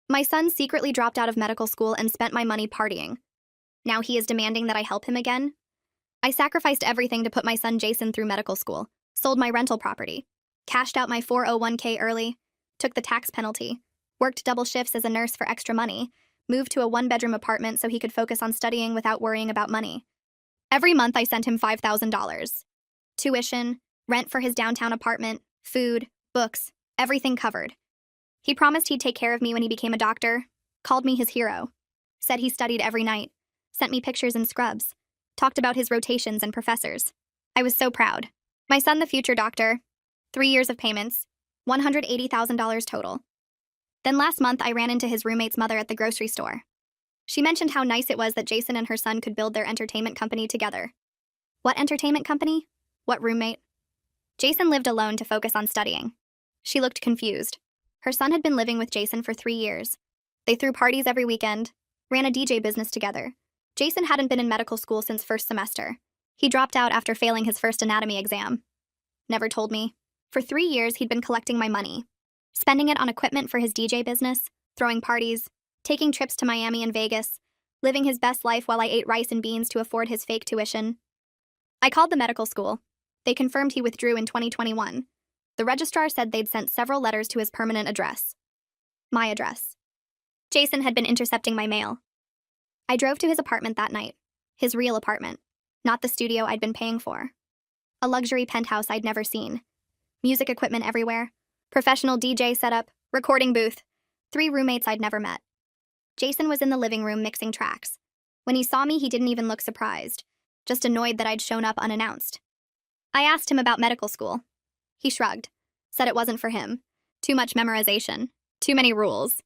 My son secretly dropped out of medical school and spent my money partying. Now he is demanding that I help him again? I sacrificed everything to put my son Jason through medical school, sold my rental property, cashed out my 401k early, took the tax penalty, worked double shifts as a nurse for extra money, moved to a one-bedroom apartment so he could focus on studying without worrying about money. Every month I sent him $5,000. Tuition, rent for his downtown apartment, food, books, everything covered. He promised he'd take care of me when he became a doctor, called me his hero, said he studied every night, sent me pictures in scrubs, talked about his rotations and professors. I was so proud. My son, the future doctor, 3 years of payments, $180,000 total. Then last month, I ran into his roommate's mother at the grocery store. She mentioned how nice it was that Jason and her son could build their entertainment company together. What entertainment company? What roommate? Jason lived alone to focus on studying. She looked confused. Her son had been living with Jason for 3 years. They threw parties every weekend, ran a DJ business together. Jason hadn't been in medical school since first semester. He dropped out after failing his first anatomy exam. Never told me. For 3 years, he'd been collecting my money, spending it on equipment for his DJ business, throwing parties, taking trips to Miami and Vegas, living his best life while I ate rice and beans to afford his fake tuition. I called the medical school. They confirmed he withdrew in 2021. The registrar said they'd sent several letters to his permanent address. My address. Jason had been intercepting my mail. I drove to his apartment that night. His real apartment, not the studio I'd been paying for. A luxury penthouse I'd never seen. Music equipment everywhere. Professional DJ setup, recording booth. 3 roommates I'd never met. Jason was in the living room mixing tracks. When he saw me, he didn't even look surprised, just annoyed that I'd shown up unannounced. I asked him about medical school. He shrugged, said it wasn't for him. Too much memorization, too many rules.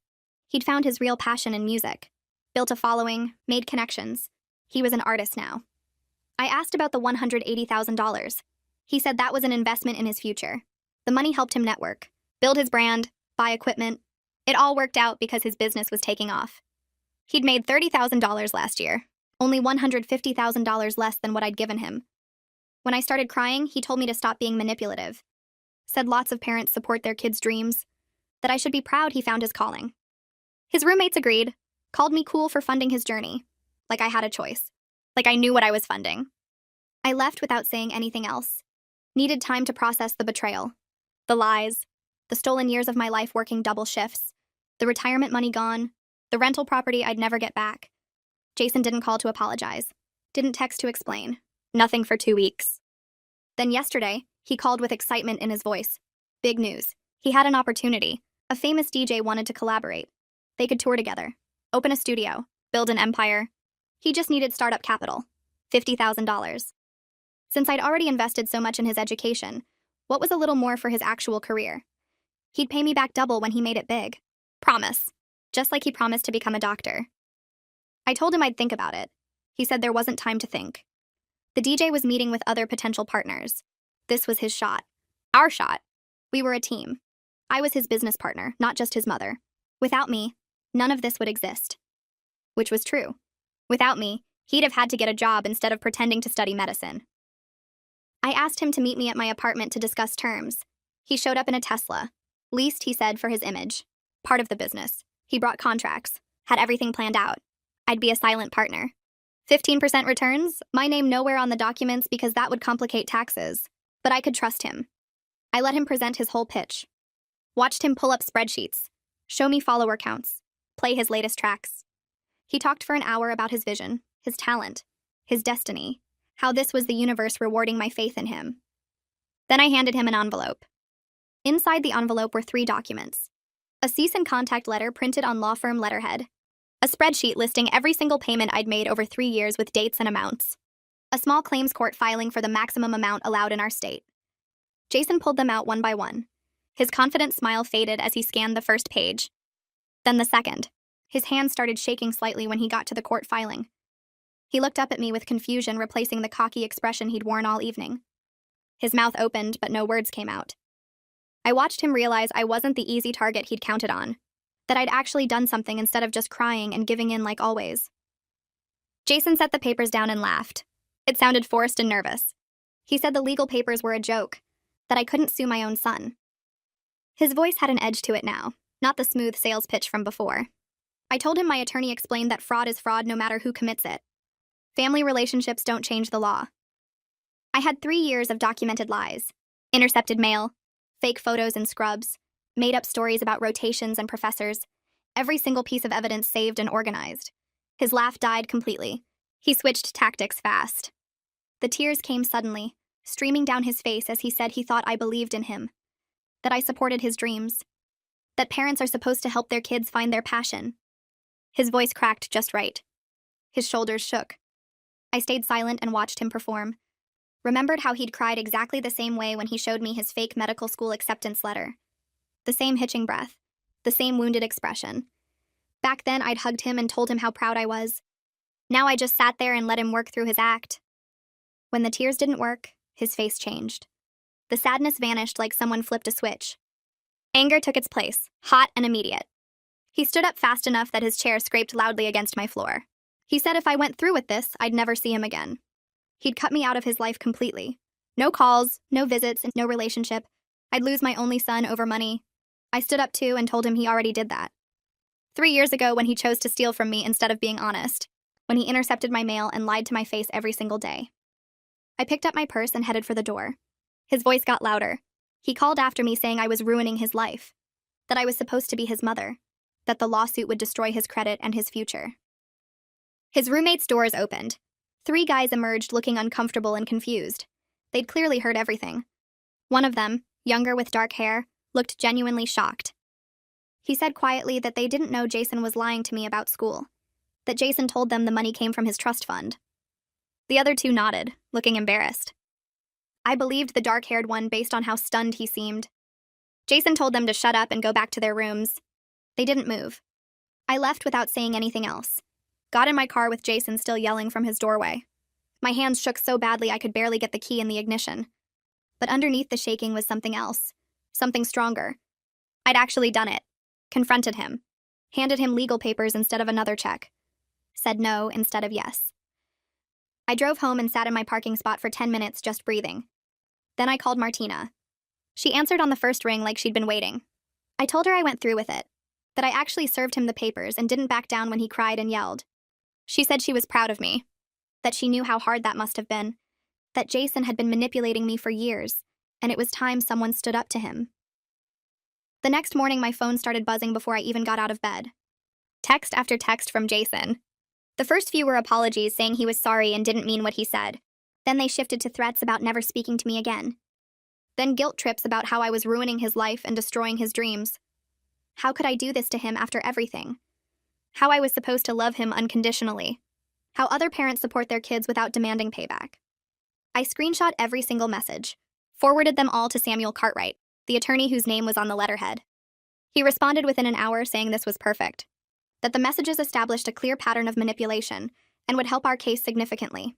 He'd found his real passion in music, built a following, made connections. He was an artist now. I asked about the $180,000. He said that was an investment in his future. The money helped him network, build his brand, buy equipment. It all worked out because his business was taking off. He'd made $30,000 last year, only $150,000 less than what I'd given him. When I started crying, he told me to stop being manipulative. Said lots of parents support their kids' dreams, that I should be proud he found his calling. His roommates agreed, called me cool for funding his journey, like I had a choice, like I knew what I was funding. I left without saying anything else. Needed time to process the betrayal, the lies, the stolen years of my life working double shifts, the retirement money gone, the rental property I'd never get back. Jason didn't call to apologize, didn't text to explain, nothing for 2 weeks. Then yesterday, he called with excitement in his voice. Big news. He had an opportunity. A famous DJ wanted to collaborate. They could tour together, open a studio, build an empire. He just needed startup capital, $50,000. Since I'd already invested so much in his education, what was a little more for his actual career? He'd pay me back double when he made it big. Promise. Just like he promised to become a doctor. I told him I'd think about it. He said there wasn't time to think. The DJ was meeting with other potential partners. This was his shot. Our shot. We were a team. I was his business partner, not just his mother. Without me, none of this would exist. Which was true. Without me, he'd have had to get a job instead of pretending to study medicine. I asked him to meet me at my apartment to discuss terms. He showed up in a Tesla. Leased, he said, for his image. Part of the business. He brought contracts. Had everything planned out. I'd be a silent partner. 15% returns? My name nowhere on the documents because that would complicate taxes. But I could trust him. I let him present his whole pitch. Watched him pull up spreadsheets. Show me follower counts. Play his latest tracks. He talked for an hour about his vision, his talent, his destiny, how this was the universe rewarding my faith in him. Then I handed him an envelope. Inside the envelope were 3 documents. A cease and contact letter printed on law firm letterhead. A spreadsheet listing every single payment I'd made over 3 years with dates and amounts. A small claims court filing for the maximum amount allowed in our state. Jason pulled them out one by one. His confident smile faded as he scanned the first page. Then the second. His hand started shaking slightly when he got to the court filing. He looked up at me with confusion replacing the cocky expression he'd worn all evening. His mouth opened, but no words came out. I watched him realize I wasn't the easy target he'd counted on, that I'd actually done something instead of just crying and giving in like always. Jason set the papers down and laughed. It sounded forced and nervous. He said the legal papers were a joke, that I couldn't sue my own son. His voice had an edge to it now, not the smooth sales pitch from before. I told him my attorney explained that fraud is fraud no matter who commits it. Family relationships don't change the law. I had 3 years of documented lies, intercepted mail, fake photos and scrubs, made up stories about rotations and professors, every single piece of evidence saved and organized. His laugh died completely. He switched tactics fast. The tears came suddenly, streaming down his face as he said he thought I believed in him, that I supported his dreams, that parents are supposed to help their kids find their passion. His voice cracked just right. His shoulders shook. I stayed silent and watched him perform. Remembered how he'd cried exactly the same way when he showed me his fake medical school acceptance letter. The same hitching breath, the same wounded expression. Back then, I'd hugged him and told him how proud I was. Now I just sat there and let him work through his act. When the tears didn't work, his face changed. The sadness vanished like someone flipped a switch. Anger took its place, hot and immediate. He stood up fast enough that his chair scraped loudly against my floor. He said if I went through with this, I'd never see him again. He'd cut me out of his life completely. No calls, no visits, and no relationship. I'd lose my only son over money. I stood up too and told him he already did that. 3 years ago when he chose to steal from me instead of being honest. When he intercepted my mail and lied to my face every single day. I picked up my purse and headed for the door. His voice got louder. He called after me saying I was ruining his life. That I was supposed to be his mother. That the lawsuit would destroy his credit and his future. His roommate's doors opened. 3 guys emerged looking uncomfortable and confused. They'd clearly heard everything. One of them, younger with dark hair, looked genuinely shocked. He said quietly that they didn't know Jason was lying to me about school. That Jason told them the money came from his trust fund. The other 2 nodded, looking embarrassed. I believed the dark-haired one based on how stunned he seemed. Jason told them to shut up and go back to their rooms. They didn't move. I left without saying anything else. Got in my car with Jason still yelling from his doorway. My hands shook so badly I could barely get the key in the ignition. But underneath the shaking was something else. Something stronger. I'd actually done it. Confronted him. Handed him legal papers instead of another check. Said no instead of yes. I drove home and sat in my parking spot for 10 minutes just breathing. Then I called Martina. She answered on the first ring like she'd been waiting. I told her I went through with it. That I actually served him the papers and didn't back down when he cried and yelled. She said she was proud of me. That she knew how hard that must have been. That Jason had been manipulating me for years, and it was time someone stood up to him. The next morning, my phone started buzzing before I even got out of bed. Text after text from Jason. The first few were apologies saying he was sorry and didn't mean what he said. Then they shifted to threats about never speaking to me again. Then guilt trips about how I was ruining his life and destroying his dreams. How could I do this to him after everything? How I was supposed to love him unconditionally. How other parents support their kids without demanding payback. I screenshot every single message, forwarded them all to Samuel Cartwright, the attorney whose name was on the letterhead. He responded within an hour saying this was perfect. That the messages established a clear pattern of manipulation and would help our case significantly.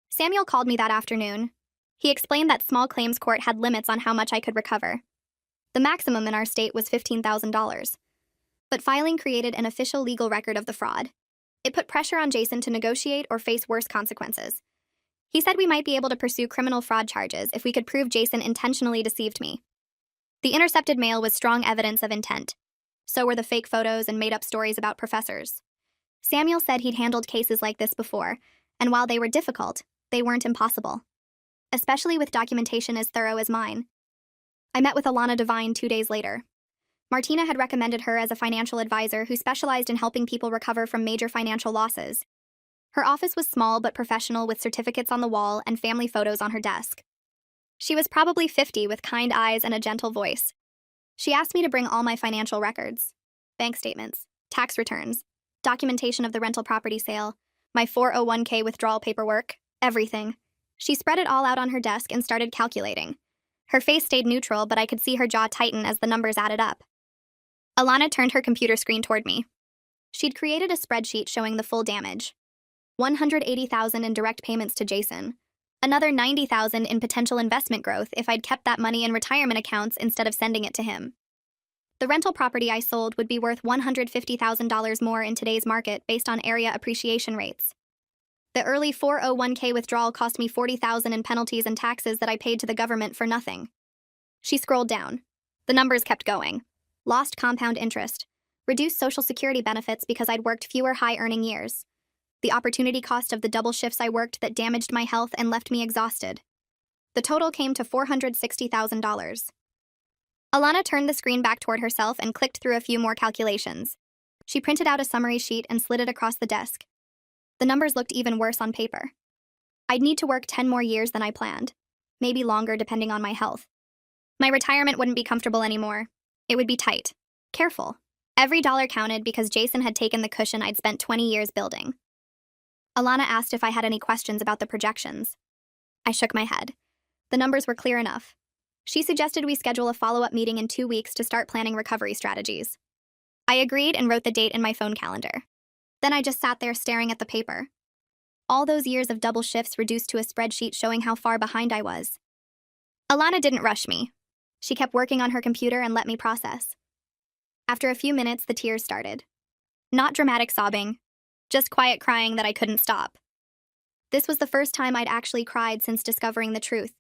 Samuel called me that afternoon. He explained that small claims court had limits on how much I could recover. The maximum in our state was $15,000. But filing created an official legal record of the fraud. It put pressure on Jason to negotiate or face worse consequences. He said we might be able to pursue criminal fraud charges if we could prove Jason intentionally deceived me. The intercepted mail was strong evidence of intent. So were the fake photos and made-up stories about professors. Samuel said he'd handled cases like this before, and while they were difficult, they weren't impossible. Especially with documentation as thorough as mine. I met with Alana Devine 2 days later. Martina had recommended her as a financial advisor who specialized in helping people recover from major financial losses. Her office was small but professional with certificates on the wall and family photos on her desk. She was probably 50 with kind eyes and a gentle voice. She asked me to bring all my financial records, bank statements, tax returns, documentation of the rental property sale, my 401k withdrawal paperwork, everything. She spread it all out on her desk and started calculating. Her face stayed neutral, but I could see her jaw tighten as the numbers added up. Alana turned her computer screen toward me. She'd created a spreadsheet showing the full damage. $180,000 in direct payments to Jason. Another $90,000 in potential investment growth if I'd kept that money in retirement accounts instead of sending it to him. The rental property I sold would be worth $150,000 more in today's market based on area appreciation rates. The early 401k withdrawal cost me $40,000 in penalties and taxes that I paid to the government for nothing. She scrolled down. The numbers kept going. lost compound interest, reduced Social Security benefits because I'd worked fewer high-earning years, the opportunity cost of the double shifts I worked that damaged my health and left me exhausted. The total came to $460,000. Alana turned the screen back toward herself and clicked through a few more calculations. She printed out a summary sheet and slid it across the desk. The numbers looked even worse on paper. I'd need to work 10 more years than I planned, maybe longer depending on my health. My retirement wouldn't be comfortable anymore. It would be tight. Careful. Every dollar counted because Jason had taken the cushion I'd spent 20 years building. Alana asked if I had any questions about the projections. I shook my head. The numbers were clear enough. She suggested we schedule a follow-up meeting in 2 weeks to start planning recovery strategies. I agreed and wrote the date in my phone calendar. Then I just sat there staring at the paper. All those years of double shifts reduced to a spreadsheet showing how far behind I was. Alana didn't rush me. She kept working on her computer and let me process. After a few minutes, the tears started. Not dramatic sobbing, just quiet crying that I couldn't stop. This was the first time I'd actually cried since discovering the truth.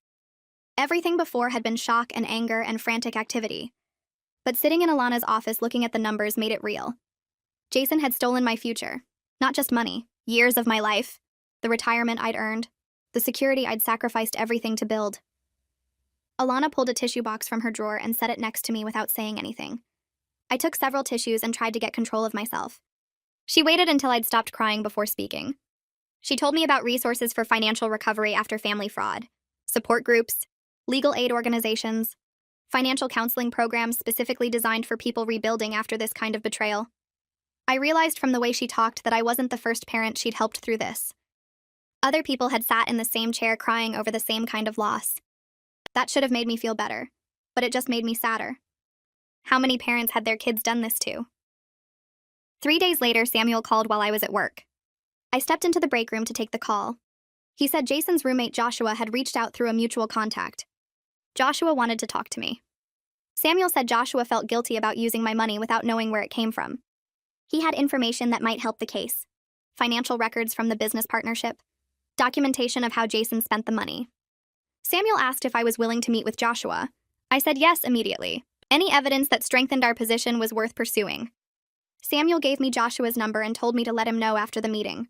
Everything before had been shock and anger and frantic activity. But sitting in Alana's office looking at the numbers made it real. Jason had stolen my future. Not just money, years of my life, the retirement I'd earned, the security I'd sacrificed everything to build. Alana pulled a tissue box from her drawer and set it next to me without saying anything. I took several tissues and tried to get control of myself. She waited until I'd stopped crying before speaking. She told me about resources for financial recovery after family fraud, support groups, legal aid organizations, financial counseling programs specifically designed for people rebuilding after this kind of betrayal. I realized from the way she talked that I wasn't the first parent she'd helped through this. Other people had sat in the same chair crying over the same kind of loss. That should have made me feel better, but it just made me sadder. How many parents had their kids done this to? 3 days later, Samuel called while I was at work. I stepped into the break room to take the call. He said Jason's roommate Joshua had reached out through a mutual contact. Joshua wanted to talk to me. Samuel said Joshua felt guilty about using my money without knowing where it came from. He had information that might help the case. Financial records from the business partnership. Documentation of how Jason spent the money. Samuel asked if I was willing to meet with Joshua. I said yes immediately. Any evidence that strengthened our position was worth pursuing. Samuel gave me Joshua's number and told me to let him know after the meeting.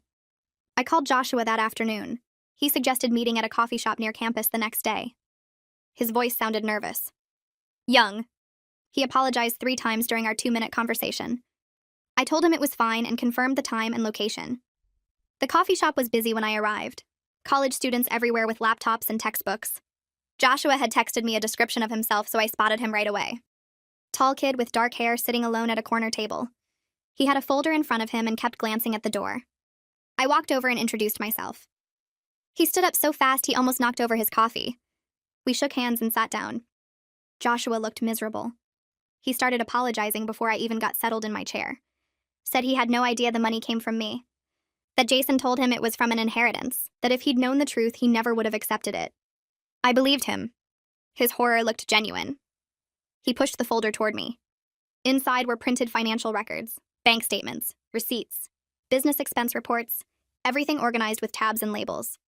I called Joshua that afternoon. He suggested meeting at a coffee shop near campus the next day. His voice sounded nervous. Young. He apologized 3 times during our 2-minute conversation. I told him it was fine and confirmed the time and location. The coffee shop was busy when I arrived. College students everywhere with laptops and textbooks. Joshua had texted me a description of himself, so I spotted him right away. Tall kid with dark hair sitting alone at a corner table. He had a folder in front of him and kept glancing at the door. I walked over and introduced myself. He stood up so fast he almost knocked over his coffee. We shook hands and sat down. Joshua looked miserable. He started apologizing before I even got settled in my chair. Said he had no idea the money came from me. That Jason told him it was from an inheritance, that if he'd known the truth, he never would have accepted it. I believed him. His horror looked genuine. He pushed the folder toward me. Inside were printed financial records, bank statements, receipts, business expense reports, everything organized with tabs and labels.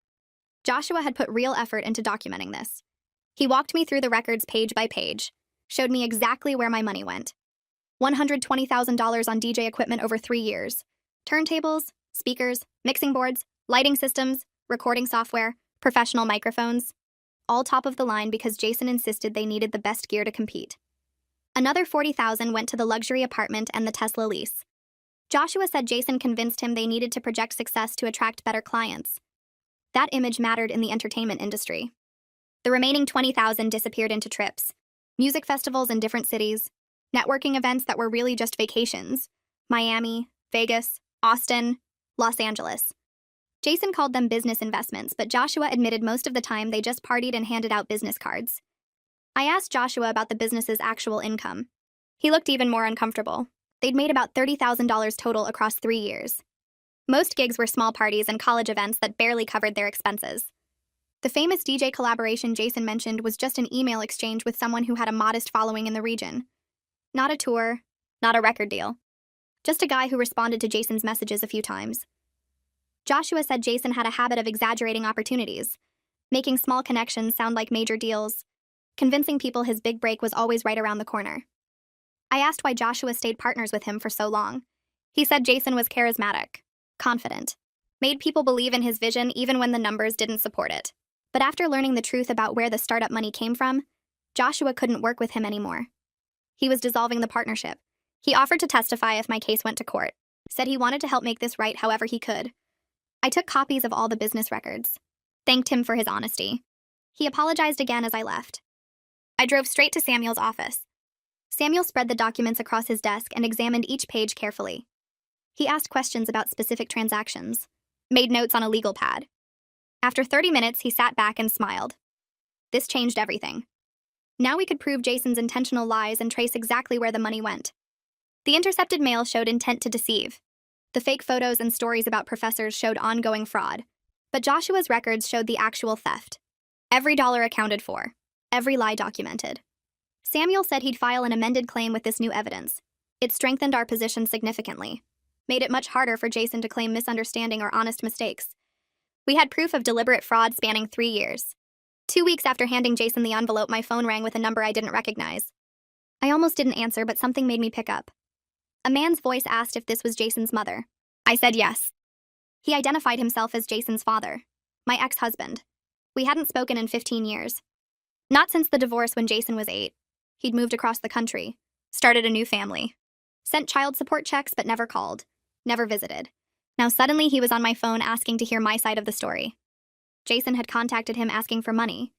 Joshua had put real effort into documenting this. He walked me through the records page by page, showed me exactly where my money went. $120,000 on DJ equipment over 3 years. Turntables, speakers, mixing boards, lighting systems, recording software, professional microphones. All top of the line because Jason insisted they needed the best gear to compete. Another $40,000 went to the luxury apartment and the Tesla lease. Joshua said Jason convinced him they needed to project success to attract better clients. That image mattered in the entertainment industry. The remaining $20,000 disappeared into trips, music festivals in different cities, networking events that were really just vacations, Miami, Vegas, Austin, Los Angeles. Jason called them business investments, but Joshua admitted most of the time they just partied and handed out business cards. I asked Joshua about the business's actual income. He looked even more uncomfortable. They'd made about $30,000 total across 3 years. Most gigs were small parties and college events that barely covered their expenses. The famous DJ collaboration Jason mentioned was just an email exchange with someone who had a modest following in the region. Not a tour, not a record deal. Just a guy who responded to Jason's messages a few times. Joshua said Jason had a habit of exaggerating opportunities, making small connections sound like major deals, convincing people his big break was always right around the corner. I asked why Joshua stayed partners with him for so long. He said Jason was charismatic, confident, made people believe in his vision even when the numbers didn't support it. But after learning the truth about where the startup money came from, Joshua couldn't work with him anymore. He was dissolving the partnership. He offered to testify if my case went to court, said he wanted to help make this right however he could. I took copies of all the business records, thanked him for his honesty. He apologized again as I left. I drove straight to Samuel's office. Samuel spread the documents across his desk and examined each page carefully. He asked questions about specific transactions, made notes on a legal pad. After 30 minutes, he sat back and smiled. This changed everything. Now we could prove Jason's intentional lies and trace exactly where the money went. The intercepted mail showed intent to deceive. The fake photos and stories about professors showed ongoing fraud. But Joshua's records showed the actual theft. Every dollar accounted for. Every lie documented. Samuel said he'd file an amended claim with this new evidence. It strengthened our position significantly. Made it much harder for Jason to claim misunderstanding or honest mistakes. We had proof of deliberate fraud spanning 3 years. 2 weeks after handing Jason the envelope, my phone rang with a number I didn't recognize. I almost didn't answer, but something made me pick up. A man's voice asked if this was Jason's mother. I said yes. He identified himself as Jason's father, my ex-husband. We hadn't spoken in 15 years. Not since the divorce when Jason was 8. He'd moved across the country, started a new family, sent child support checks but never called, never visited. Now suddenly he was on my phone asking to hear my side of the story. Jason had contacted him asking for money.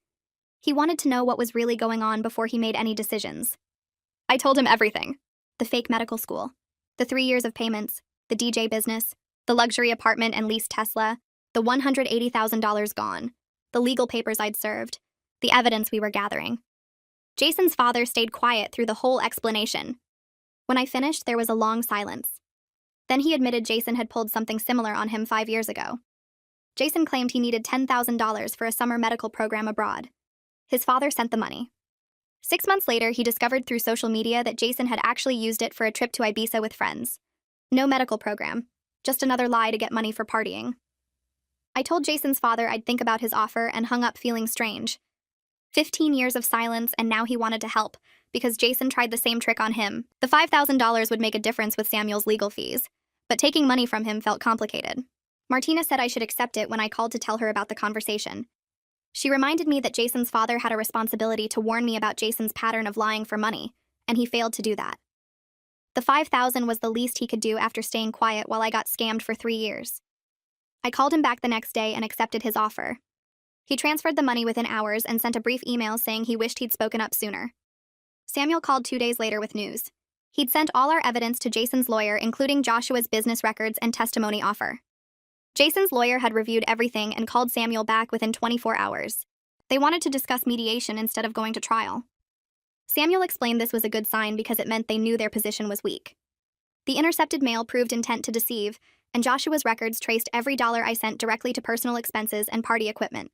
He wanted to know what was really going on before he made any decisions. I told him everything. The fake medical school, the 3 years of payments, the DJ business, the luxury apartment and leased Tesla, the $180,000 gone, the legal papers I'd served, the evidence we were gathering. Jason's father stayed quiet through the whole explanation. When I finished, there was a long silence. Then he admitted Jason had pulled something similar on him 5 years ago. Jason claimed he needed $10,000 for a summer medical program abroad. His father sent the money. 6 months later, he discovered through social media that Jason had actually used it for a trip to Ibiza with friends. No medical program, just another lie to get money for partying. I told Jason's father I'd think about his offer and hung up feeling strange. 15 years of silence, and now he wanted to help, because Jason tried the same trick on him. The $5,000 would make a difference with Samuel's legal fees, but taking money from him felt complicated. Martina said I should accept it when I called to tell her about the conversation. She reminded me that Jason's father had a responsibility to warn me about Jason's pattern of lying for money, and he failed to do that. The $5,000 was the least he could do after staying quiet while I got scammed for 3 years. I called him back the next day and accepted his offer. He transferred the money within hours and sent a brief email saying he wished he'd spoken up sooner. Samuel called 2 days later with news. He'd sent all our evidence to Jason's lawyer, including Joshua's business records and testimony offer. Jason's lawyer had reviewed everything and called Samuel back within 24 hours. They wanted to discuss mediation instead of going to trial. Samuel explained this was a good sign because it meant they knew their position was weak. The intercepted mail proved intent to deceive, and Joshua's records traced every dollar I sent directly to personal expenses and party equipment.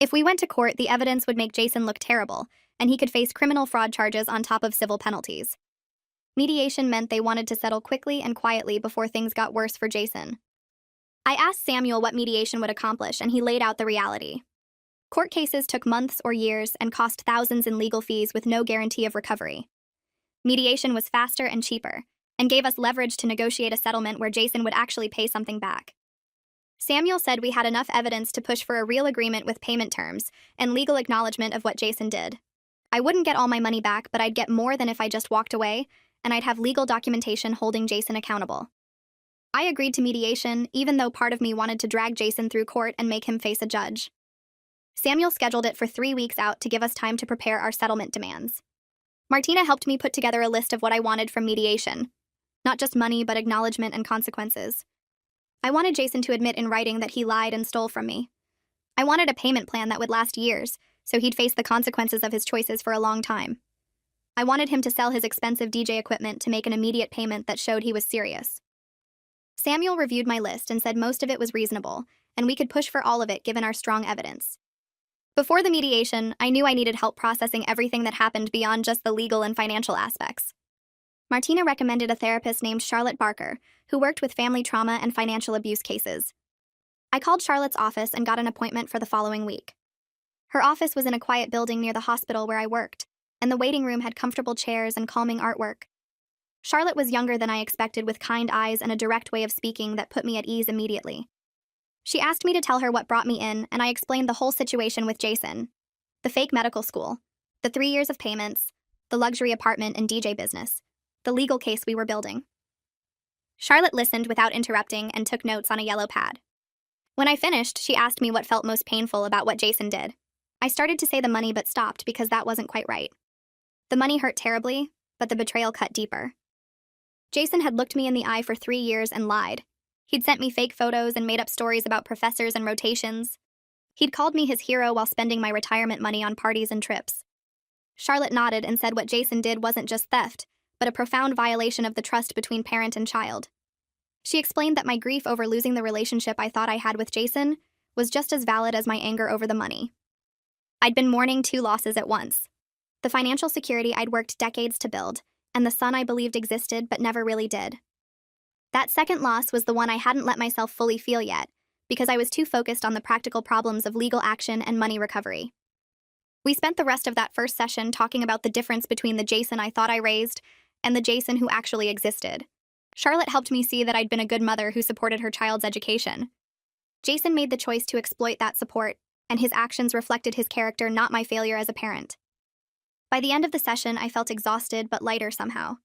If we went to court, the evidence would make Jason look terrible, and he could face criminal fraud charges on top of civil penalties. Mediation meant they wanted to settle quickly and quietly before things got worse for Jason. I asked Samuel what mediation would accomplish, and he laid out the reality. Court cases took months or years and cost thousands in legal fees with no guarantee of recovery. Mediation was faster and cheaper, and gave us leverage to negotiate a settlement where Jason would actually pay something back. Samuel said we had enough evidence to push for a real agreement with payment terms and legal acknowledgement of what Jason did. I wouldn't get all my money back, but I'd get more than if I just walked away, and I'd have legal documentation holding Jason accountable. I agreed to mediation, even though part of me wanted to drag Jason through court and make him face a judge. Samuel scheduled it for 3 weeks out to give us time to prepare our settlement demands. Martina helped me put together a list of what I wanted from mediation. Not just money, but acknowledgement and consequences. I wanted Jason to admit in writing that he lied and stole from me. I wanted a payment plan that would last years, so he'd face the consequences of his choices for a long time. I wanted him to sell his expensive DJ equipment to make an immediate payment that showed he was serious. Samuel reviewed my list and said most of it was reasonable, and we could push for all of it given our strong evidence. Before the mediation, I knew I needed help processing everything that happened beyond just the legal and financial aspects. Martina recommended a therapist named Charlotte Barker, who worked with family trauma and financial abuse cases. I called Charlotte's office and got an appointment for the following week. Her office was in a quiet building near the hospital where I worked, and the waiting room had comfortable chairs and calming artwork. Charlotte was younger than I expected, with kind eyes and a direct way of speaking that put me at ease immediately. She asked me to tell her what brought me in, and I explained the whole situation with Jason. The fake medical school, the 3 years of payments, the luxury apartment and DJ business, the legal case we were building. Charlotte listened without interrupting and took notes on a yellow pad. When I finished, she asked me what felt most painful about what Jason did. I started to say the money but stopped because that wasn't quite right. The money hurt terribly, but the betrayal cut deeper. Jason had looked me in the eye for 3 years and lied. He'd sent me fake photos and made up stories about professors and rotations. He'd called me his hero while spending my retirement money on parties and trips. Charlotte nodded and said what Jason did wasn't just theft, but a profound violation of the trust between parent and child. She explained that my grief over losing the relationship I thought I had with Jason was just as valid as my anger over the money. I'd been mourning 2 losses at once: the financial security I'd worked decades to build, and the son I believed existed but never really did. That second loss was the one I hadn't let myself fully feel yet, because I was too focused on the practical problems of legal action and money recovery. We spent the rest of that first session talking about the difference between the Jason I thought I raised and the Jason who actually existed. Charlotte helped me see that I'd been a good mother who supported her child's education. Jason made the choice to exploit that support, and his actions reflected his character, not my failure as a parent. By the end of the session, I felt exhausted but lighter somehow.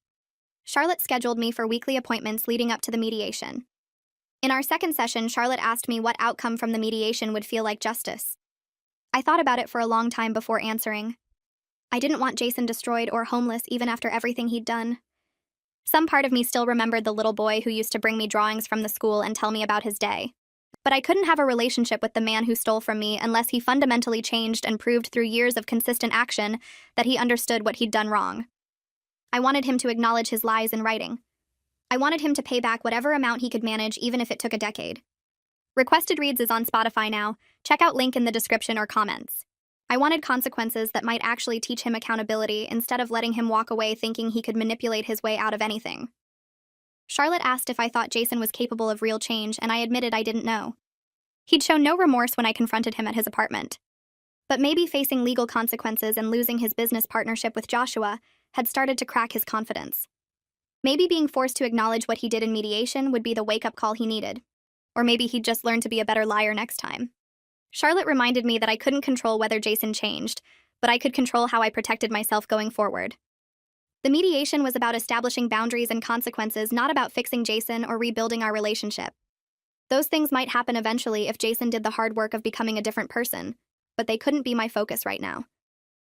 Charlotte scheduled me for weekly appointments leading up to the mediation. In our second session, Charlotte asked me what outcome from the mediation would feel like justice. I thought about it for a long time before answering. I didn't want Jason destroyed or homeless even after everything he'd done. Some part of me still remembered the little boy who used to bring me drawings from the school and tell me about his day. But I couldn't have a relationship with the man who stole from me unless he fundamentally changed and proved through years of consistent action that he understood what he'd done wrong. I wanted him to acknowledge his lies in writing. I wanted him to pay back whatever amount he could manage, even if it took a decade. Requested Reads is on Spotify now. Check out link in the description or comments. I wanted consequences that might actually teach him accountability instead of letting him walk away thinking he could manipulate his way out of anything. Charlotte asked if I thought Jason was capable of real change, and I admitted I didn't know. He'd shown no remorse when I confronted him at his apartment. But maybe facing legal consequences and losing his business partnership with Joshua had started to crack his confidence. Maybe being forced to acknowledge what he did in mediation would be the wake-up call he needed. Or maybe he'd just learn to be a better liar next time. Charlotte reminded me that I couldn't control whether Jason changed, but I could control how I protected myself going forward. The mediation was about establishing boundaries and consequences, not about fixing Jason or rebuilding our relationship. Those things might happen eventually if Jason did the hard work of becoming a different person, but they couldn't be my focus right now.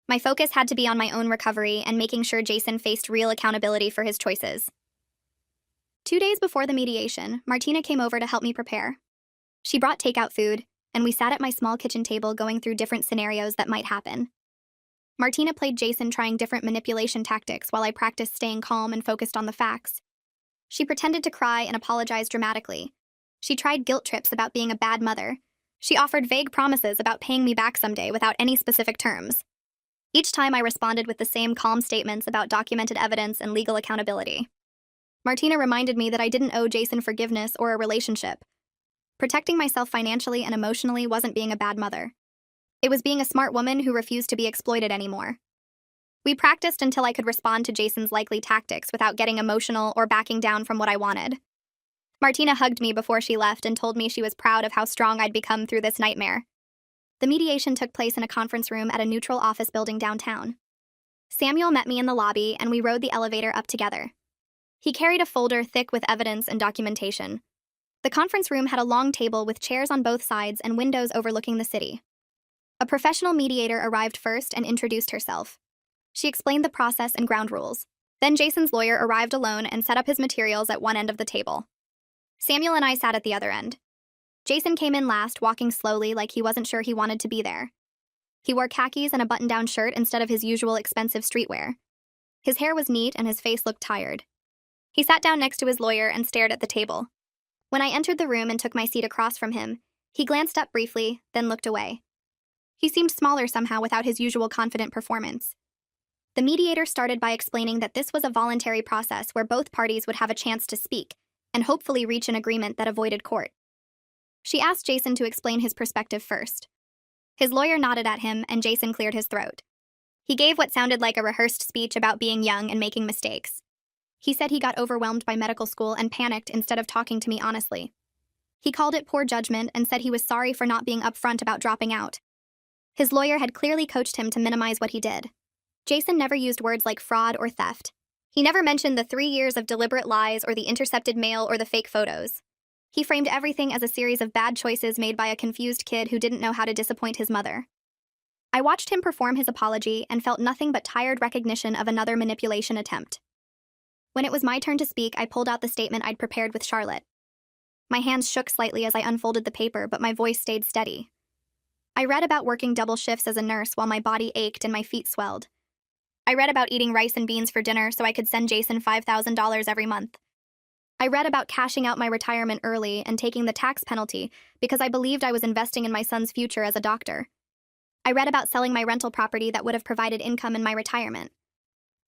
My focus had to be on my own recovery and making sure Jason faced real accountability for his choices. 2 days before the mediation, Martina came over to help me prepare. She brought takeout food, and we sat at my small kitchen table going through different scenarios that might happen. Martina played Jason, trying different manipulation tactics while I practiced staying calm and focused on the facts. She pretended to cry and apologize dramatically. She tried guilt trips about being a bad mother. She offered vague promises about paying me back someday without any specific terms. Each time I responded with the same calm statements about documented evidence and legal accountability. Martina reminded me that I didn't owe Jason forgiveness or a relationship. Protecting myself financially and emotionally wasn't being a bad mother. It was being a smart woman who refused to be exploited anymore. We practiced until I could respond to Jason's likely tactics without getting emotional or backing down from what I wanted. Martina hugged me before she left and told me she was proud of how strong I'd become through this nightmare. The mediation took place in a conference room at a neutral office building downtown. Samuel met me in the lobby, and we rode the elevator up together. He carried a folder thick with evidence and documentation. The conference room had a long table with chairs on both sides and windows overlooking the city. A professional mediator arrived first and introduced herself. She explained the process and ground rules. Then Jason's lawyer arrived alone and set up his materials at one end of the table. Samuel and I sat at the other end. Jason came in last, walking slowly like he wasn't sure he wanted to be there. He wore khakis and a button-down shirt instead of his usual expensive streetwear. His hair was neat and his face looked tired. He sat down next to his lawyer and stared at the table. When I entered the room and took my seat across from him, he glanced up briefly, then looked away. He seemed smaller somehow without his usual confident performance. The mediator started by explaining that this was a voluntary process where both parties would have a chance to speak and hopefully reach an agreement that avoided court. She asked Jason to explain his perspective first. His lawyer nodded at him, and Jason cleared his throat. He gave what sounded like a rehearsed speech about being young and making mistakes. He said he got overwhelmed by medical school and panicked instead of talking to me honestly. He called it poor judgment and said he was sorry for not being upfront about dropping out. His lawyer had clearly coached him to minimize what he did. Jason never used words like fraud or theft. He never mentioned the 3 years of deliberate lies or the intercepted mail or the fake photos. He framed everything as a series of bad choices made by a confused kid who didn't know how to disappoint his mother. I watched him perform his apology and felt nothing but tired recognition of another manipulation attempt. When it was my turn to speak, I pulled out the statement I'd prepared with Charlotte. My hands shook slightly as I unfolded the paper, but my voice stayed steady. I read about working double shifts as a nurse while my body ached and my feet swelled. I read about eating rice and beans for dinner so I could send Jason $5,000 every month. I read about cashing out my retirement early and taking the tax penalty because I believed I was investing in my son's future as a doctor. I read about selling my rental property that would have provided income in my retirement.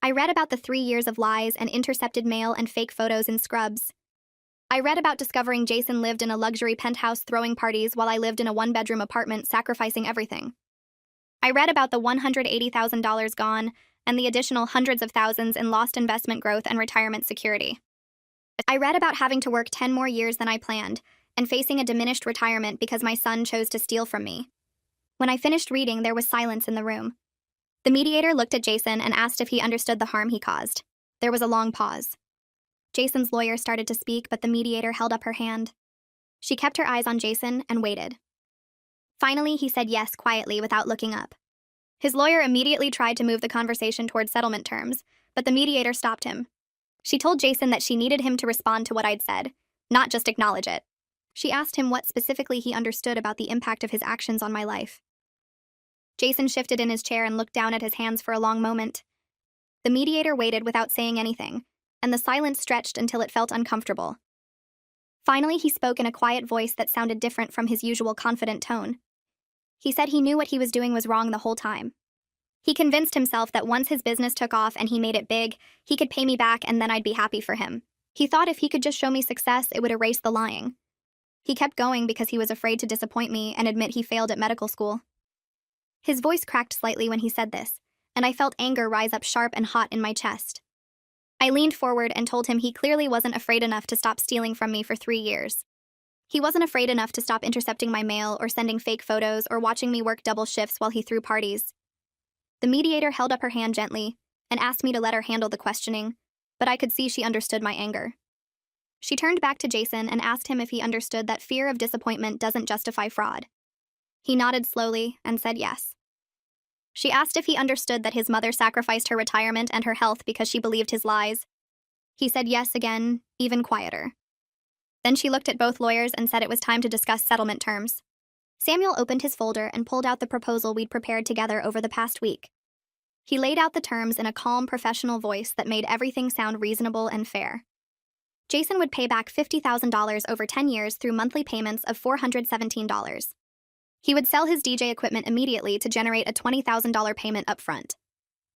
I read about the 3 years of lies and intercepted mail and fake photos in Scrubs. I read about discovering Jason lived in a luxury penthouse throwing parties while I lived in a one-bedroom apartment sacrificing everything. I read about the $180,000 gone and the additional hundreds of thousands in lost investment growth and retirement security. I read about having to work 10 more years than I planned and facing a diminished retirement because my son chose to steal from me. When I finished reading, there was silence in the room. The mediator looked at Jason and asked if he understood the harm he caused. There was a long pause. Jason's lawyer started to speak, but the mediator held up her hand. She kept her eyes on Jason and waited. Finally, he said yes quietly without looking up. His lawyer immediately tried to move the conversation toward settlement terms, but the mediator stopped him. She told Jason that she needed him to respond to what I'd said, not just acknowledge it. She asked him what specifically he understood about the impact of his actions on my life. Jason shifted in his chair and looked down at his hands for a long moment. The mediator waited without saying anything, and the silence stretched until it felt uncomfortable. Finally, he spoke in a quiet voice that sounded different from his usual confident tone. He said he knew what he was doing was wrong the whole time. He convinced himself that once his business took off and he made it big, he could pay me back and then I'd be happy for him. He thought if he could just show me success, it would erase the lying. He kept going because he was afraid to disappoint me and admit he failed at medical school. His voice cracked slightly when he said this, and I felt anger rise up sharp and hot in my chest. I leaned forward and told him he clearly wasn't afraid enough to stop stealing from me for 3 years. He wasn't afraid enough to stop intercepting my mail or sending fake photos or watching me work double shifts while he threw parties. The mediator held up her hand gently and asked me to let her handle the questioning, but I could see she understood my anger. She turned back to Jason and asked him if he understood that fear of disappointment doesn't justify fraud. He nodded slowly and said yes. She asked if he understood that his mother sacrificed her retirement and her health because she believed his lies. He said yes again, even quieter. Then she looked at both lawyers and said it was time to discuss settlement terms. Samuel opened his folder and pulled out the proposal we'd prepared together over the past week. He laid out the terms in a calm, professional voice that made everything sound reasonable and fair. Jason would pay back $50,000 over 10 years through monthly payments of $417. He would sell his DJ equipment immediately to generate a $20,000 payment up front.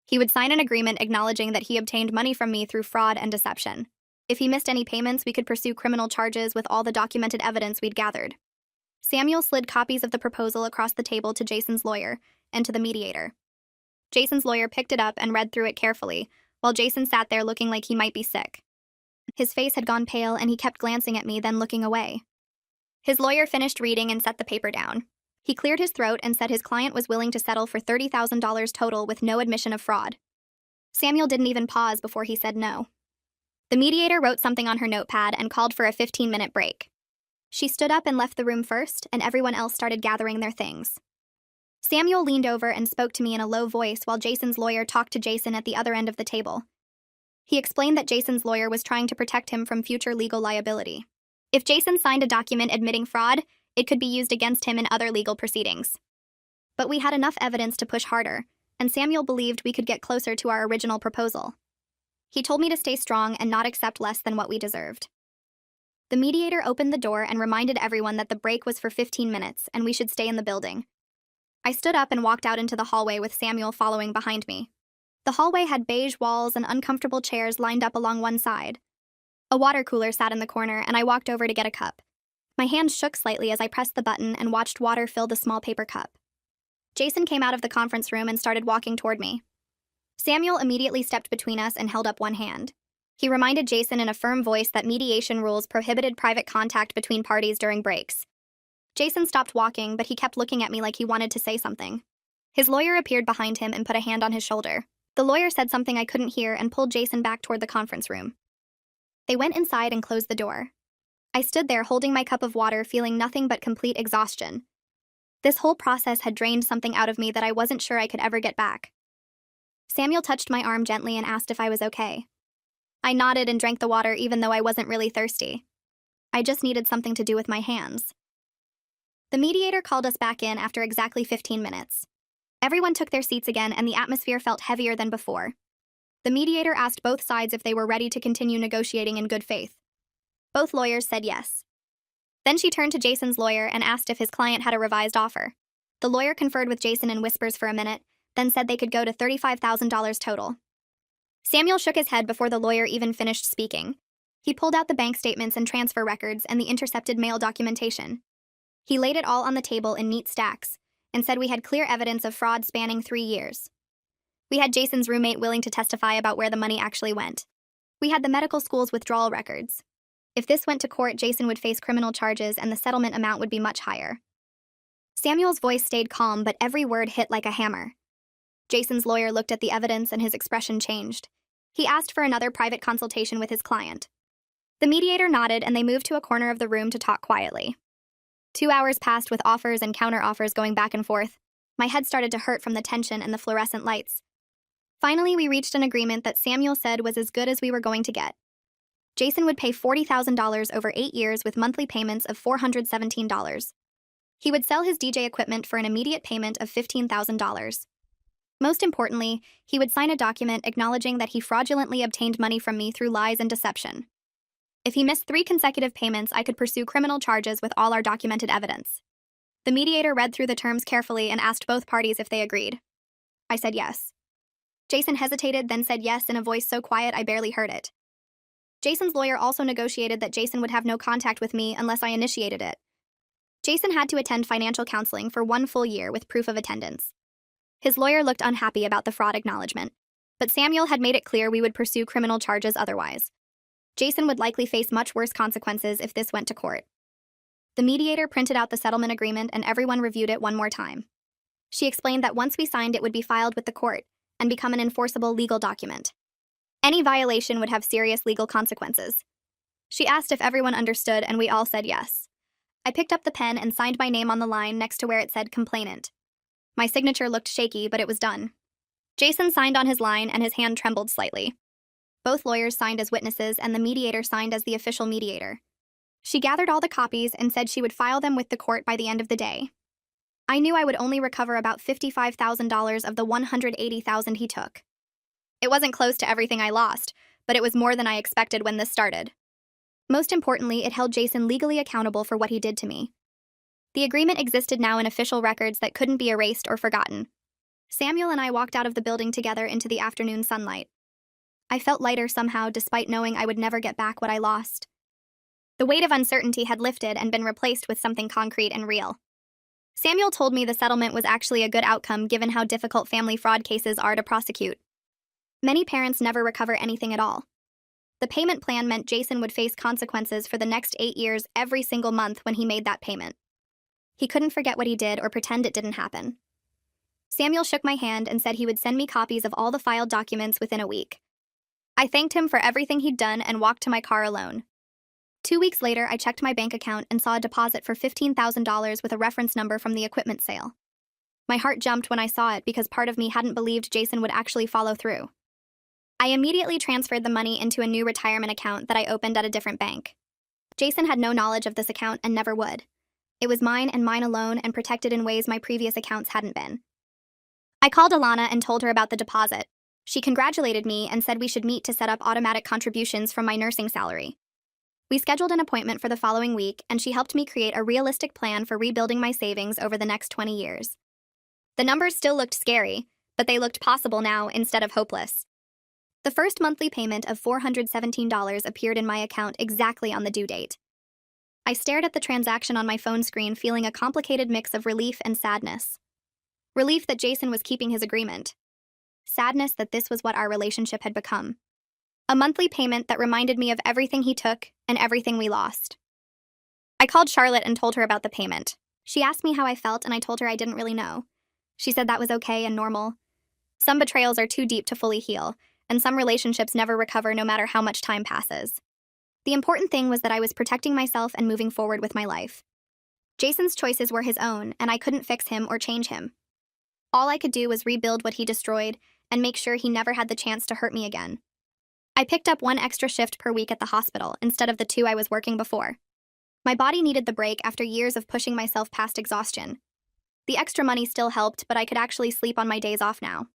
He would sign an agreement acknowledging that he obtained money from me through fraud and deception. If he missed any payments, we could pursue criminal charges with all the documented evidence we'd gathered. Samuel slid copies of the proposal across the table to Jason's lawyer and to the mediator. Jason's lawyer picked it up and read through it carefully, while Jason sat there looking like he might be sick. His face had gone pale and he kept glancing at me, then looking away. His lawyer finished reading and set the paper down. He cleared his throat and said his client was willing to settle for $30,000 total with no admission of fraud. Samuel didn't even pause before he said no. The mediator wrote something on her notepad and called for a 15-minute break. She stood up and left the room first, and everyone else started gathering their things. Samuel leaned over and spoke to me in a low voice while Jason's lawyer talked to Jason at the other end of the table. He explained that Jason's lawyer was trying to protect him from future legal liability. If Jason signed a document admitting fraud, it could be used against him in other legal proceedings. But we had enough evidence to push harder, and Samuel believed we could get closer to our original proposal. He told me to stay strong and not accept less than what we deserved. The mediator opened the door and reminded everyone that the break was for 15 minutes and we should stay in the building. I stood up and walked out into the hallway with Samuel following behind me. The hallway had beige walls and uncomfortable chairs lined up along one side. A water cooler sat in the corner, and I walked over to get a cup. My hands shook slightly as I pressed the button and watched water fill the small paper cup. Jason came out of the conference room and started walking toward me. Samuel immediately stepped between us and held up one hand. He reminded Jason in a firm voice that mediation rules prohibited private contact between parties during breaks. Jason stopped walking, but he kept looking at me like he wanted to say something. His lawyer appeared behind him and put a hand on his shoulder. The lawyer said something I couldn't hear and pulled Jason back toward the conference room. They went inside and closed the door. I stood there holding my cup of water, feeling nothing but complete exhaustion. This whole process had drained something out of me that I wasn't sure I could ever get back. Samuel touched my arm gently and asked if I was okay. I nodded and drank the water even though I wasn't really thirsty. I just needed something to do with my hands. The mediator called us back in after exactly 15 minutes. Everyone took their seats again and the atmosphere felt heavier than before. The mediator asked both sides if they were ready to continue negotiating in good faith. Both lawyers said yes. Then she turned to Jason's lawyer and asked if his client had a revised offer. The lawyer conferred with Jason in whispers for a minute, then said they could go to $35,000 total. Samuel shook his head before the lawyer even finished speaking. He pulled out the bank statements and transfer records and the intercepted mail documentation. He laid it all on the table in neat stacks and said we had clear evidence of fraud spanning 3 years. We had Jason's roommate willing to testify about where the money actually went. We had the medical school's withdrawal records. If this went to court, Jason would face criminal charges and the settlement amount would be much higher. Samuel's voice stayed calm, but every word hit like a hammer. Jason's lawyer looked at the evidence and his expression changed. He asked for another private consultation with his client. The mediator nodded and they moved to a corner of the room to talk quietly. 2 hours passed with offers and counter-offers going back and forth. My head started to hurt from the tension and the fluorescent lights. Finally, we reached an agreement that Samuel said was as good as we were going to get. Jason would pay $40,000 over 8 years with monthly payments of $417. He would sell his DJ equipment for an immediate payment of $15,000. Most importantly, he would sign a document acknowledging that he fraudulently obtained money from me through lies and deception. If he missed 3 consecutive payments, I could pursue criminal charges with all our documented evidence. The mediator read through the terms carefully and asked both parties if they agreed. I said yes. Jason hesitated, then said yes in a voice so quiet I barely heard it. Jason's lawyer also negotiated that Jason would have no contact with me unless I initiated it. Jason had to attend financial counseling for 1 full year with proof of attendance. His lawyer looked unhappy about the fraud acknowledgement, but Samuel had made it clear we would pursue criminal charges otherwise. Jason would likely face much worse consequences if this went to court. The mediator printed out the settlement agreement and everyone reviewed it one more time. She explained that once we signed it would be filed with the court and become an enforceable legal document. Any violation would have serious legal consequences. She asked if everyone understood and we all said yes. I picked up the pen and signed my name on the line next to where it said complainant. My signature looked shaky, but it was done. Jason signed on his line and his hand trembled slightly. Both lawyers signed as witnesses and the mediator signed as the official mediator. She gathered all the copies and said she would file them with the court by the end of the day. I knew I would only recover about $55,000 of the $180,000 he took. It wasn't close to everything I lost, but it was more than I expected when this started. Most importantly, it held Jason legally accountable for what he did to me. The agreement existed now in official records that couldn't be erased or forgotten. Samuel and I walked out of the building together into the afternoon sunlight. I felt lighter somehow, despite knowing I would never get back what I lost. The weight of uncertainty had lifted and been replaced with something concrete and real. Samuel told me the settlement was actually a good outcome given how difficult family fraud cases are to prosecute. Many parents never recover anything at all. The payment plan meant Jason would face consequences for the next 8 years every single month when he made that payment. He couldn't forget what he did or pretend it didn't happen. Samuel shook my hand and said he would send me copies of all the filed documents within a week. I thanked him for everything he'd done and walked to my car alone. 2 weeks later, I checked my bank account and saw a deposit for $15,000 with a reference number from the equipment sale. My heart jumped when I saw it because part of me hadn't believed Jason would actually follow through. I immediately transferred the money into a new retirement account that I opened at a different bank. Jason had no knowledge of this account and never would. It was mine and mine alone and protected in ways my previous accounts hadn't been. I called Alana and told her about the deposit. She congratulated me and said we should meet to set up automatic contributions from my nursing salary. We scheduled an appointment for the following week, and she helped me create a realistic plan for rebuilding my savings over the next 20 years. The numbers still looked scary, but they looked possible now instead of hopeless. The first monthly payment of $417 appeared in my account exactly on the due date. I stared at the transaction on my phone screen, feeling a complicated mix of relief and sadness. Relief that Jason was keeping his agreement. Sadness that this was what our relationship had become. A monthly payment that reminded me of everything he took and everything we lost. I called Charlotte and told her about the payment. She asked me how I felt, and I told her I didn't really know. She said that was okay and normal. Some betrayals are too deep to fully heal, and some relationships never recover no matter how much time passes. The important thing was that I was protecting myself and moving forward with my life. Jason's choices were his own, and I couldn't fix him or change him. All I could do was rebuild what he destroyed and make sure he never had the chance to hurt me again. I picked up 1 extra shift per week at the hospital instead of the 2 I was working before. My body needed the break after years of pushing myself past exhaustion. The extra money still helped, but I could actually sleep on my days off now.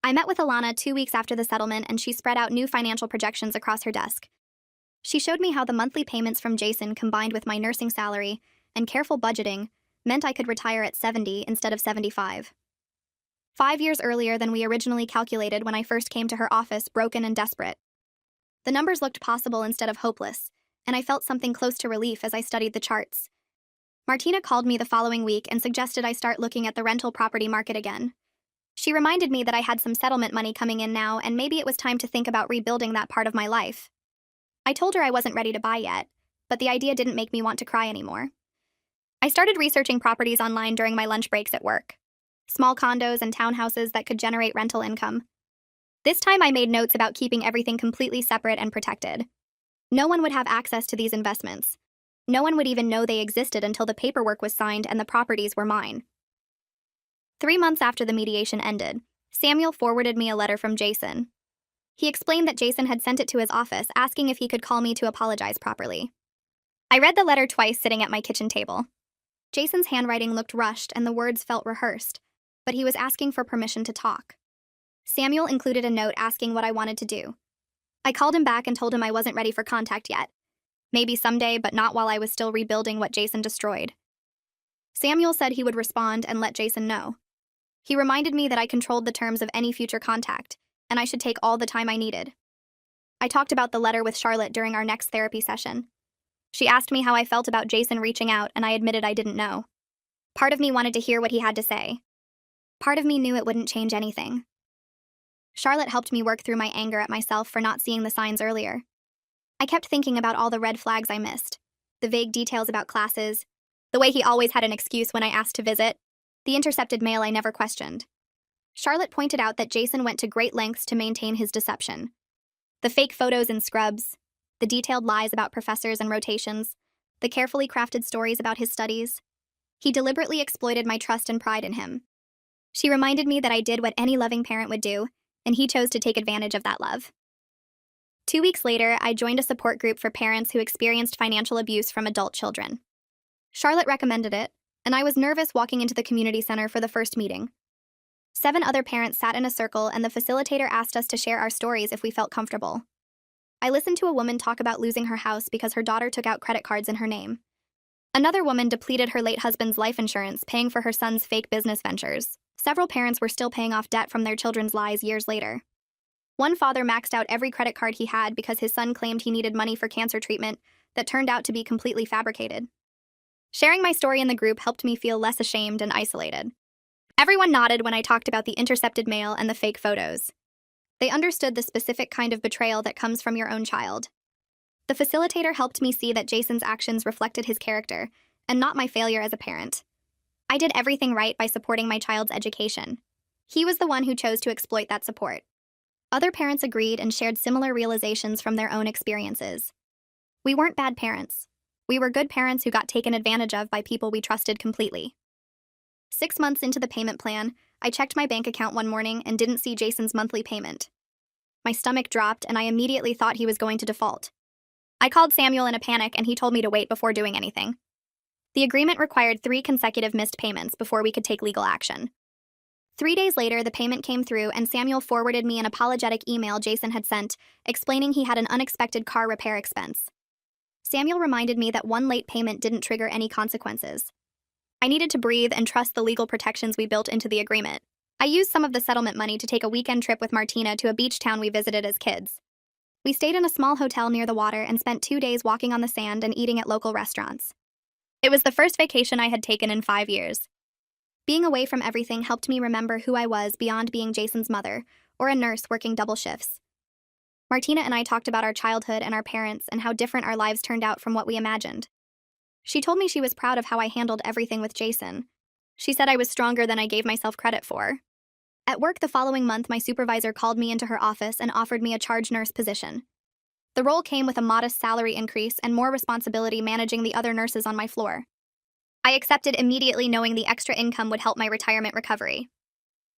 I met with Alana 2 weeks after the settlement, and she spread out new financial projections across her desk. She showed me how the monthly payments from Jason combined with my nursing salary and careful budgeting meant I could retire at 70 instead of 75. 5 years earlier than we originally calculated when I first came to her office, broken and desperate. The numbers looked possible instead of hopeless, and I felt something close to relief as I studied the charts. Martina called me the following week and suggested I start looking at the rental property market again. She reminded me that I had some settlement money coming in now, and maybe it was time to think about rebuilding that part of my life. I told her I wasn't ready to buy yet, but the idea didn't make me want to cry anymore. I started researching properties online during my lunch breaks at work. Small condos and townhouses that could generate rental income. This time I made notes about keeping everything completely separate and protected. No one would have access to these investments. No one would even know they existed until the paperwork was signed and the properties were mine. 3 months after the mediation ended, Samuel forwarded me a letter from Jason. He explained that Jason had sent it to his office, asking if he could call me to apologize properly. I read the letter twice sitting at my kitchen table. Jason's handwriting looked rushed and the words felt rehearsed, but he was asking for permission to talk. Samuel included a note asking what I wanted to do. I called him back and told him I wasn't ready for contact yet. Maybe someday, but not while I was still rebuilding what Jason destroyed. Samuel said he would respond and let Jason know. He reminded me that I controlled the terms of any future contact, and I should take all the time I needed. I talked about the letter with Charlotte during our next therapy session. She asked me how I felt about Jason reaching out, and I admitted I didn't know. Part of me wanted to hear what he had to say. Part of me knew it wouldn't change anything. Charlotte helped me work through my anger at myself for not seeing the signs earlier. I kept thinking about all the red flags I missed, the vague details about classes, the way he always had an excuse when I asked to visit, the intercepted mail I never questioned. Charlotte pointed out that Jason went to great lengths to maintain his deception. The fake photos in scrubs, the detailed lies about professors and rotations, the carefully crafted stories about his studies. He deliberately exploited my trust and pride in him. She reminded me that I did what any loving parent would do, and he chose to take advantage of that love. 2 weeks later, I joined a support group for parents who experienced financial abuse from adult children. Charlotte recommended it, and I was nervous walking into the community center for the first meeting. 7 other parents sat in a circle, and the facilitator asked us to share our stories if we felt comfortable. I listened to a woman talk about losing her house because her daughter took out credit cards in her name. Another woman depleted her late husband's life insurance, paying for her son's fake business ventures. Several parents were still paying off debt from their children's lies years later. One father maxed out every credit card he had because his son claimed he needed money for cancer treatment that turned out to be completely fabricated. Sharing my story in the group helped me feel less ashamed and isolated. Everyone nodded when I talked about the intercepted mail and the fake photos. They understood the specific kind of betrayal that comes from your own child. The facilitator helped me see that Jason's actions reflected his character, and not my failure as a parent. I did everything right by supporting my child's education. He was the one who chose to exploit that support. Other parents agreed and shared similar realizations from their own experiences. We weren't bad parents. We were good parents who got taken advantage of by people we trusted completely. 6 months into the payment plan, I checked my bank account one morning and didn't see Jason's monthly payment. My stomach dropped, and I immediately thought he was going to default. I called Samuel in a panic, and he told me to wait before doing anything. The agreement required 3 consecutive missed payments before we could take legal action. 3 days later, the payment came through, and Samuel forwarded me an apologetic email Jason had sent, explaining he had an unexpected car repair expense. Samuel reminded me that one late payment didn't trigger any consequences. I needed to breathe and trust the legal protections we built into the agreement. I used some of the settlement money to take a weekend trip with Martina to a beach town we visited as kids. We stayed in a small hotel near the water and spent 2 days walking on the sand and eating at local restaurants. It was the first vacation I had taken in 5 years. Being away from everything helped me remember who I was beyond being Jason's mother or a nurse working double shifts. Martina and I talked about our childhood and our parents and how different our lives turned out from what we imagined. She told me she was proud of how I handled everything with Jason. She said I was stronger than I gave myself credit for. At work the following month, my supervisor called me into her office and offered me a charge nurse position. The role came with a modest salary increase and more responsibility managing the other nurses on my floor. I accepted immediately, knowing the extra income would help my retirement recovery.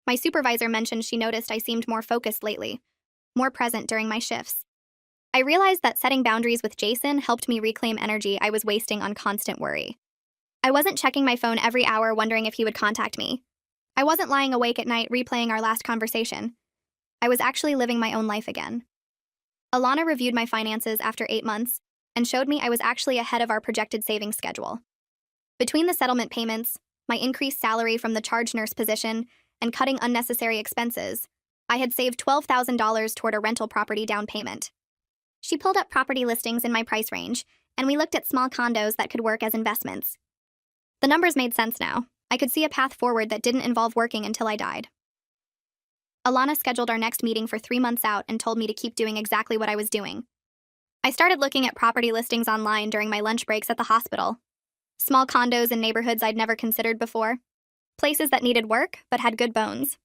My supervisor mentioned she noticed I seemed more focused lately, more present during my shifts. I realized that setting boundaries with Jason helped me reclaim energy I was wasting on constant worry. I wasn't checking my phone every hour wondering if he would contact me. I wasn't lying awake at night replaying our last conversation. I was actually living my own life again. Alana reviewed my finances after 8 months and showed me I was actually ahead of our projected savings schedule. Between the settlement payments, my increased salary from the charge nurse position, and cutting unnecessary expenses, I had saved $12,000 toward a rental property down payment. She pulled up property listings in my price range, and we looked at small condos that could work as investments. The numbers made sense now. I could see a path forward that didn't involve working until I died. Alana scheduled our next meeting for 3 months out and told me to keep doing exactly what I was doing. I started looking at property listings online during my lunch breaks at the hospital. Small condos in neighborhoods I'd never considered before. Places that needed work but had good bones.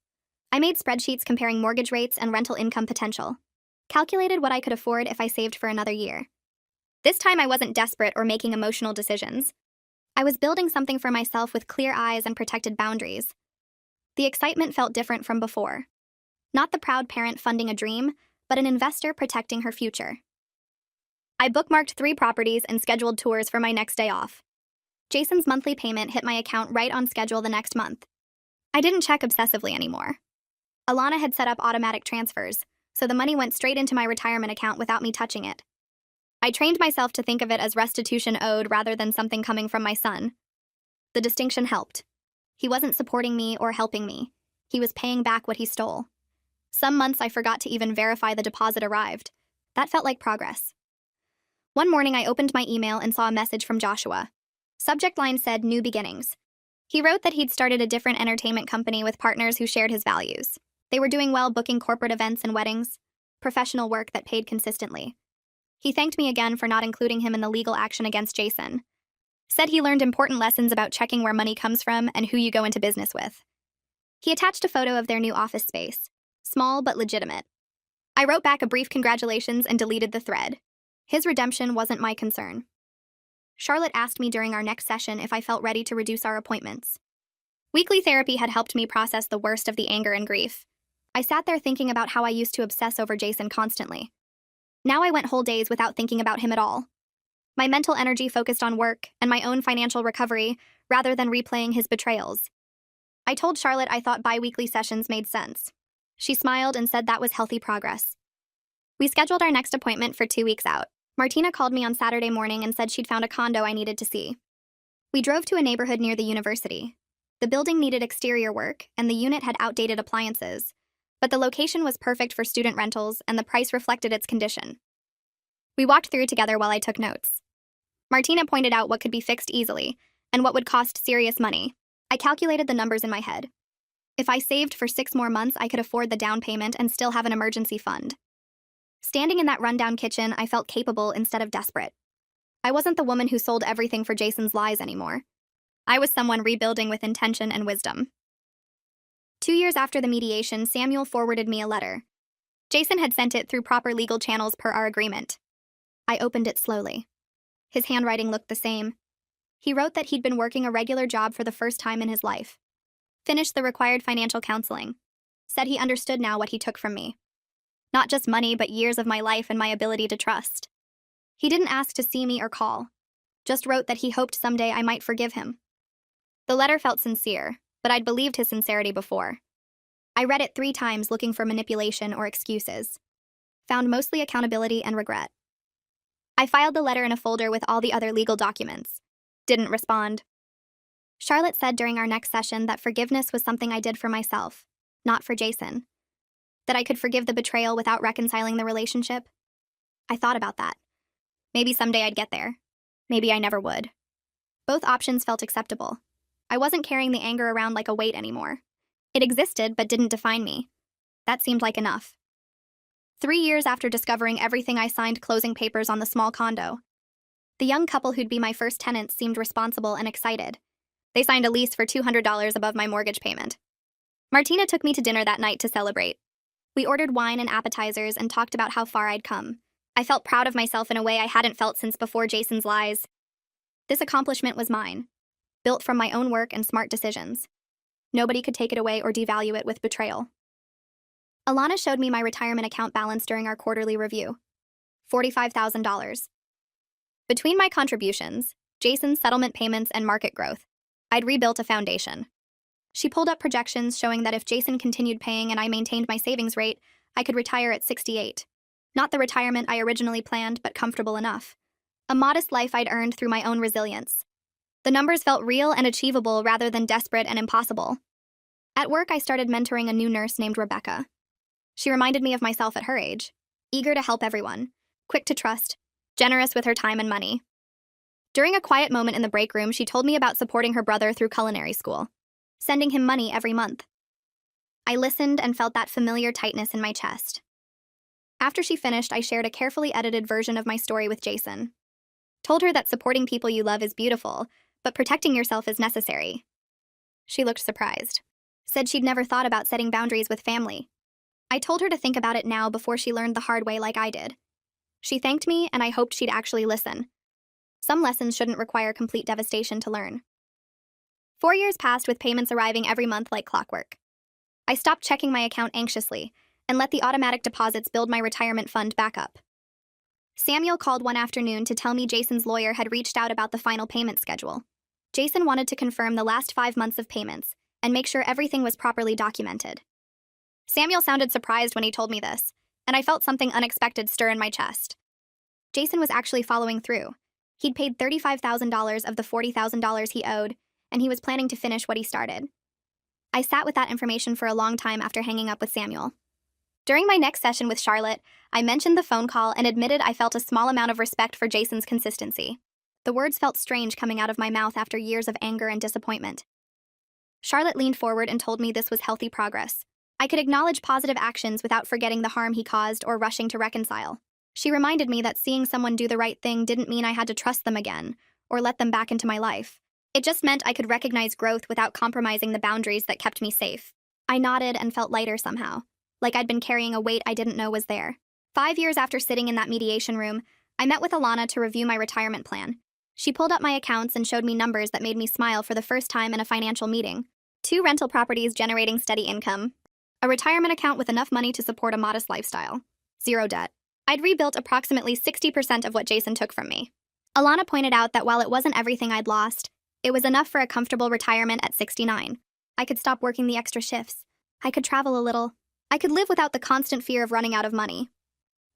I made spreadsheets comparing mortgage rates and rental income potential. Calculated what I could afford if I saved for another year. This time I wasn't desperate or making emotional decisions. I was building something for myself with clear eyes and protected boundaries. The excitement felt different from before. Not the proud parent funding a dream, but an investor protecting her future. I bookmarked 3 properties and scheduled tours for my next day off. Jason's monthly payment hit my account right on schedule the next month. I didn't check obsessively anymore. Alana had set up automatic transfers, so the money went straight into my retirement account without me touching it. I trained myself to think of it as restitution owed rather than something coming from my son. The distinction helped. He wasn't supporting me or helping me. He was paying back what he stole. Some months I forgot to even verify the deposit arrived. That felt like progress. One morning I opened my email and saw a message from Joshua. Subject line said, "New beginnings." He wrote that he'd started a different entertainment company with partners who shared his values. They were doing well booking corporate events and weddings, professional work that paid consistently. He thanked me again for not including him in the legal action against Jason. Said he learned important lessons about checking where money comes from and who you go into business with. He attached a photo of their new office space. Small but legitimate. I wrote back a brief congratulations and deleted the thread. His redemption wasn't my concern. Charlotte asked me during our next session if I felt ready to reduce our appointments. Weekly therapy had helped me process the worst of the anger and grief. I sat there thinking about how I used to obsess over Jason constantly. Now I went whole days without thinking about him at all. My mental energy focused on work and my own financial recovery rather than replaying his betrayals. I told Charlotte I thought bi-weekly sessions made sense. She smiled and said that was healthy progress. We scheduled our next appointment for 2 weeks out. Martina called me on Saturday morning and said she'd found a condo I needed to see. We drove to a neighborhood near the university. The building needed exterior work, and the unit had outdated appliances, but the location was perfect for student rentals and the price reflected its condition. We walked through together while I took notes. Martina pointed out what could be fixed easily and what would cost serious money. I calculated the numbers in my head. If I saved for 6 more months, I could afford the down payment and still have an emergency fund. Standing in that rundown kitchen, I felt capable instead of desperate. I wasn't the woman who sold everything for Jason's lies anymore. I was someone rebuilding with intention and wisdom. 2 years after the mediation, Samuel forwarded me a letter. Jason had sent it through proper legal channels per our agreement. I opened it slowly. His handwriting looked the same. He wrote that he'd been working a regular job for the first time in his life. Finished the required financial counseling. Said he understood now what he took from me. Not just money, but years of my life and my ability to trust. He didn't ask to see me or call. Just wrote that he hoped someday I might forgive him. The letter felt sincere, but I'd believed his sincerity before. I read it 3 times looking for manipulation or excuses. Found mostly accountability and regret. I filed the letter in a folder with all the other legal documents. Didn't respond. Charlotte said during our next session that forgiveness was something I did for myself, not for Jason. That I could forgive the betrayal without reconciling the relationship. I thought about that. Maybe someday I'd get there. Maybe I never would. Both options felt acceptable. I wasn't carrying the anger around like a weight anymore. It existed but didn't define me. That seemed like enough. 3 years after discovering everything, I signed closing papers on the small condo. The young couple who'd be my first tenants seemed responsible and excited. They signed a lease for $200 above my mortgage payment. Martina took me to dinner that night to celebrate. We ordered wine and appetizers and talked about how far I'd come. I felt proud of myself in a way I hadn't felt since before Jason's lies. This accomplishment was mine, built from my own work and smart decisions. Nobody could take it away or devalue it with betrayal. Alana showed me my retirement account balance during our quarterly review. $45,000. Between my contributions, Jason's settlement payments, and market growth, I'd rebuilt a foundation. She pulled up projections showing that if Jason continued paying and I maintained my savings rate, I could retire at 68. Not the retirement I originally planned, but comfortable enough. A modest life I'd earned through my own resilience. The numbers felt real and achievable rather than desperate and impossible. At work, I started mentoring a new nurse named Rebecca. She reminded me of myself at her age, eager to help everyone, quick to trust, generous with her time and money. During a quiet moment in the break room, she told me about supporting her brother through culinary school, sending him money every month. I listened and felt that familiar tightness in my chest. After she finished, I shared a carefully edited version of my story with Jason. Told her that supporting people you love is beautiful, but protecting yourself is necessary. She looked surprised. Said she'd never thought about setting boundaries with family. I told her to think about it now before she learned the hard way like I did. She thanked me, and I hoped she'd actually listen. Some lessons shouldn't require complete devastation to learn. 4 years passed with payments arriving every month like clockwork. I stopped checking my account anxiously and let the automatic deposits build my retirement fund back up. Samuel called one afternoon to tell me Jason's lawyer had reached out about the final payment schedule. Jason wanted to confirm the last 5 months of payments and make sure everything was properly documented. Samuel sounded surprised when he told me this, and I felt something unexpected stir in my chest. Jason was actually following through. He'd paid $35,000 of the $40,000 he owed, and he was planning to finish what he started. I sat with that information for a long time after hanging up with Samuel. During my next session with Charlotte, I mentioned the phone call and admitted I felt a small amount of respect for Jason's consistency. The words felt strange coming out of my mouth after years of anger and disappointment. Charlotte leaned forward and told me this was healthy progress. I could acknowledge positive actions without forgetting the harm he caused or rushing to reconcile. She reminded me that seeing someone do the right thing didn't mean I had to trust them again or let them back into my life. It just meant I could recognize growth without compromising the boundaries that kept me safe. I nodded and felt lighter somehow, like I'd been carrying a weight I didn't know was there. 5 years after sitting in that mediation room, I met with Alana to review my retirement plan. She pulled up my accounts and showed me numbers that made me smile for the first time in a financial meeting. 2 rental properties generating steady income. A retirement account with enough money to support a modest lifestyle. 0 debt. I'd rebuilt approximately 60% of what Jason took from me. Alana pointed out that while it wasn't everything I'd lost, it was enough for a comfortable retirement at 69. I could stop working the extra shifts. I could travel a little. I could live without the constant fear of running out of money.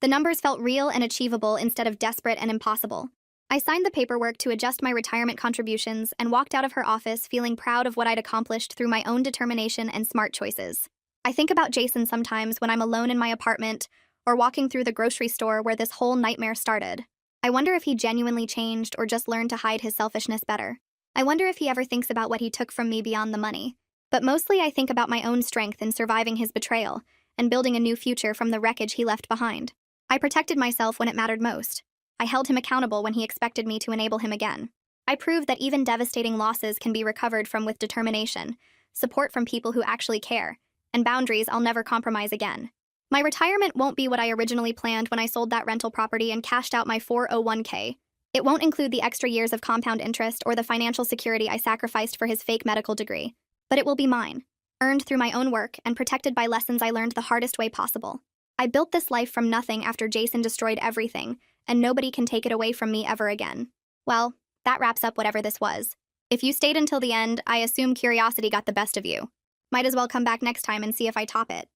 The numbers felt real and achievable instead of desperate and impossible. I signed the paperwork to adjust my retirement contributions and walked out of her office feeling proud of what I'd accomplished through my own determination and smart choices. I think about Jason sometimes when I'm alone in my apartment or walking through the grocery store where this whole nightmare started. I wonder if he genuinely changed or just learned to hide his selfishness better. I wonder if he ever thinks about what he took from me beyond the money. But mostly I think about my own strength in surviving his betrayal and building a new future from the wreckage he left behind. I protected myself when it mattered most. I held him accountable when he expected me to enable him again. I proved that even devastating losses can be recovered from with determination, support from people who actually care, and boundaries I'll never compromise again. My retirement won't be what I originally planned when I sold that rental property and cashed out my 401k. It won't include the extra years of compound interest or the financial security I sacrificed for his fake medical degree. But it will be mine, earned through my own work and protected by lessons I learned the hardest way possible. I built this life from nothing after Jason destroyed everything, and nobody can take it away from me ever again. Well, that wraps up whatever this was. If you stayed until the end, I assume curiosity got the best of you. Might as well come back next time and see if I top it.